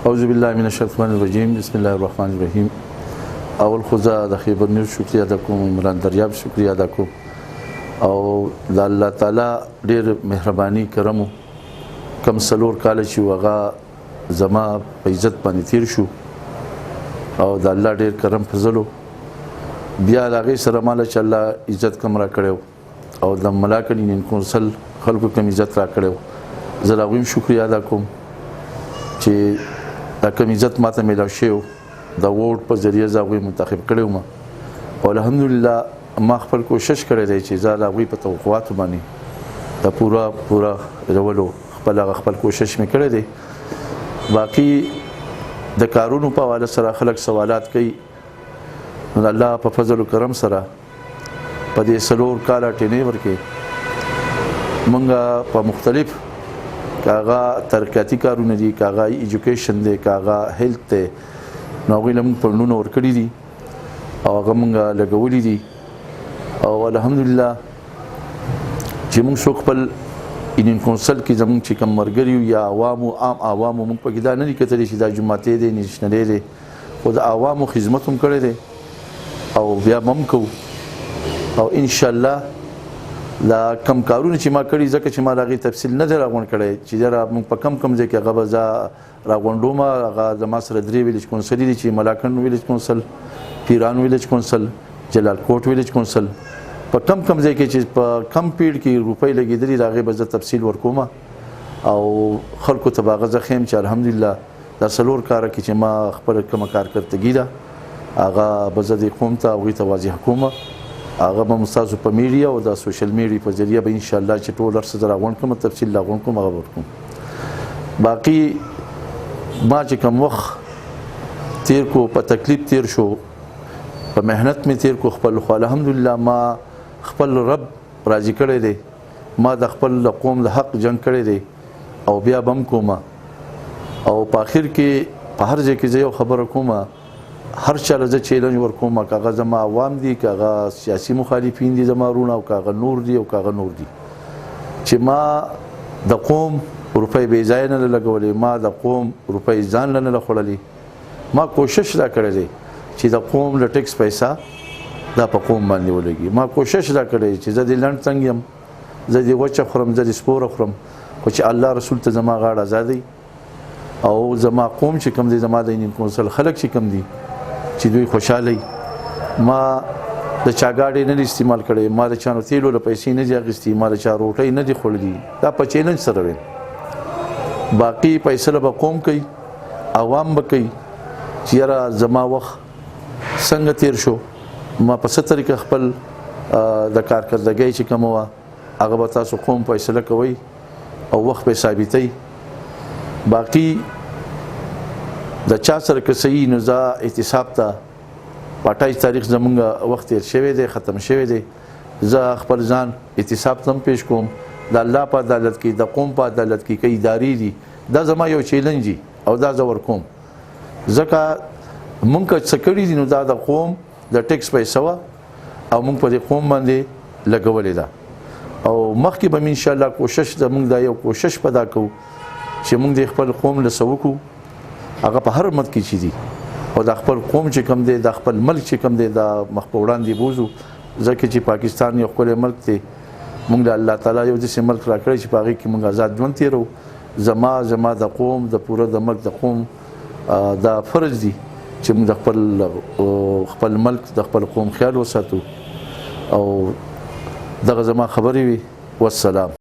اعوذ بالله من الشیطان الرجیم بسم الله الرحمن الرحیم. اول خدا د خیبر نیوز شکریہ ادا کوم، عمران دریاب شکریہ ادا کوم او د الله تعالی ډیر مهرباني کرم کم سلور کال چې وغه زما په عزت باندې تیر شو او د الله ډیر کرم فضل بیا هغه سره مال چې الله عزت کم را کړو او د ملاکنین کونسل خلکو کم عزت را کړو. زه د هغوی شکریہ ادا کوم چې دا کم عزت ماته میلاو شوی د ووټ په ذریعه زه هغوی منتخب کړی وم او الحمدلله ما خپل کوشش کړی دی چې زه د هغوی په توقعاتو باندې د پوره رولو خپل کوشش مې کړی دی. باقي د کارونو په حواله سره خلک سوالات کوي، نو الله په فضل و کرم سره په دې څلور کاله ټینیور کې مونږ په مختلف کاغه ترقیاتی کارونه دي، کاغه ایجوکیشن دی، کاغه هیلث دی، نو هغوی له موږ پړونونه ورکړي دي او هغه موږ لګولي دي او الحمدلله چې موږ څوک خپل انډین کونسل کې زموږ چې کوم ملګري یا عوامو عام عوامو موږ پکې دا نه دي کتلی چې دا جوماتې دی نیشنلې دی، خو د عوامو خدمت هم کړی دی او بیا به هم کوو او انشاءالله دا کم کارونه چې ما کړي ځکه چې ما د هغې تفصیل نه دی راغونډ کړی چې یاره موږ په کم ځای کې هغه به زه راغونډوم. هغه زما سره 3 ویلیج کونسلي دي چې ملاکنډ ویلیج کونسل، پیران ویلیج کونسل، جلال کوټ ویلیج کونسل، په کم ځای کې چې په کم پیډ کې روپۍ لګېدلي د هغې به زه تفصیل ورکوم او خلکو ته به هغه زه ښیم چې الحمدلله دا څلور کاره کې چې ما خپله کومه کارکردګي ده هغه به زه دې قوم ته هغوی ته واضح کوم. هغه به مستاسو په میډیا او د سوشل میډیا په ذریعه به انشاءالله چې ټول هر څه زه راغونډ کړم، تفصیل راغونډ کړم، هغه ورکوم. باقي ما چې کوم وخت تیر کو په تکلیف تیر شو، په محنت مې تیر کو خپل، خو الحمدلله ما خپل رب راضي کړی دی، ما د خپل قوم د حق جنګ کړی دی او بیا به هم کوم او په آخر کې په هر ځای کې زه یو خبره کوم، هر چاله زه چیلنج ورکوم، که هغه زما عوام دي، که هغه سیاسي مخالفین دي زما وروڼه او که هغه نور دي او که هغه نور دي، چې ما د قوم روپۍ بې ځایه نه لګولې، ما د قوم روپۍ ځان له نه خوړلې، ما کوشش دا کړی دی چې د قوم له ټیکس پیسه دا په قوم باندې ولګي. ما کوشش دا کړی چې زه د لنډ تنګ یم، زه د وچه خورم، زه د سپوره خورم، خو چې الله رسول ته زما غاړه ازادي او زما قوم چې کوم دی، زما د انډین کونسل خلک چې کوم دي چې دوی خوشحاله، ما د چا ګاډي نه استعمال کړی، ما د چانو تیلو له پیسې نه دي اخیستي، ما د چا روټۍ نه دي خوړلي، دا په چیلنج سره ویم. باقي فیصله به قوم کوي، عوام به کوي چې یاره زما وخت څنګه تیر شو، ما په څه طریقه خپل د کارکردګۍ چې کومه وه هغه به تاسو قوم فیصله کوئ او وخت به ثابتوي. باقي د چا سره که صحیح نو زه احتساب ته په 28 تاریخ زمونږ وخت تیر شوی دی، ختم شوی دی، زه خپل ځان احتساب ته هم پیش کوم د الله په عدالت کې، د قوم په عدالت کې، که ادارې دي، دا زما یو چیلنج دی او دا زه ورکوم ځکه مونږ که څه کړي دي نو دا د قوم د ټیکس پیسه وه او مونږ په دې قوم باندې لګولې ده او مخکې به م انشاءالله کوشش زمونږ دا یو کوشش پیدا کوو چې مونږ د خپل قوم له څه وکړو، هغه په هر مد کې چې دي او د خپل قوم چې کوم دی، د خپل ملک چې کوم دی، د مخ په وړاندې بوزو ځکه چې پاکستان یو ښکلی ملک دی. مونږ د الله تعالی یو داسې ملک را کړی چې په هغې کې مونږ آزاد ژوند تېرو. زما د قوم د پوره د ملک د قوم دا فرض دی چې مونږ د خپل ملک د خپل قوم خیال وساتو او دغه زما خبرې وي. والسلام.